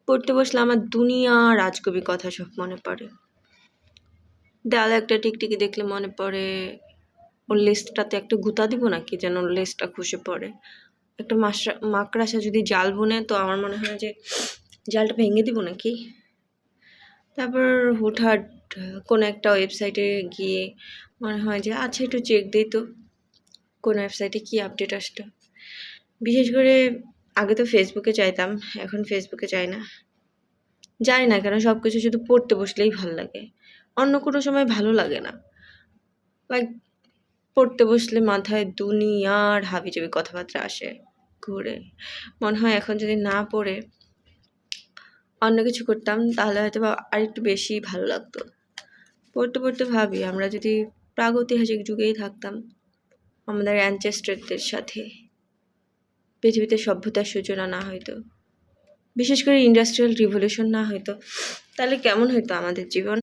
পড়তে বসলে আমার দুনিয়া রাজকবি কথা সব মনে পড়ে। দেয়ালে একটা টিকটিকি দেখলে মনে পড়ে ওর লেজটাতে একটা গুঁতা দিব নাকি যেন ওর লেজটা খসে পড়ে। একটা মাকড়সা যদি জাল বুনে তো আমার মনে হয় যে জালটা ভেঙে দিব নাকি। তারপর হুটহাট কোনো একটা ওয়েবসাইটে গিয়ে মনে হয় যে আচ্ছা একটু চেক দিই তো কোন ওয়েবসাইটে কি আপডেট আসতো। বিশেষ করে আগে তো ফেসবুকে চাইতাম, এখন ফেসবুকে চাই না। জানি না কেন সবকিছু শুধু পড়তে বসলেই ভালো লাগে, অন্য কোনো সময় ভালো লাগে না। লাইক পড়তে বসলে মাথায় দুনিয়ার হাবিজাবি কথাবার্তা আসে ঘুরে। মনে হয় এখন যদি না পড়ে অন্য কিছু করতাম তাহলে হয়তো বা আরেকটু বেশি ভালো লাগতো। পড়তে পড়তে ভাবি আমরা যদি প্রাগৈতিহাসিক যুগেই থাকতাম, আমাদের অ্যানচেস্টারদের সাথে পৃথিবীতে সভ্যতার সূচনা না হইতো, বিশেষ করে ইন্ডাস্ট্রিয়াল রিভলিউশন না হইতো, তাহলে কেমন হইতো আমাদের জীবন।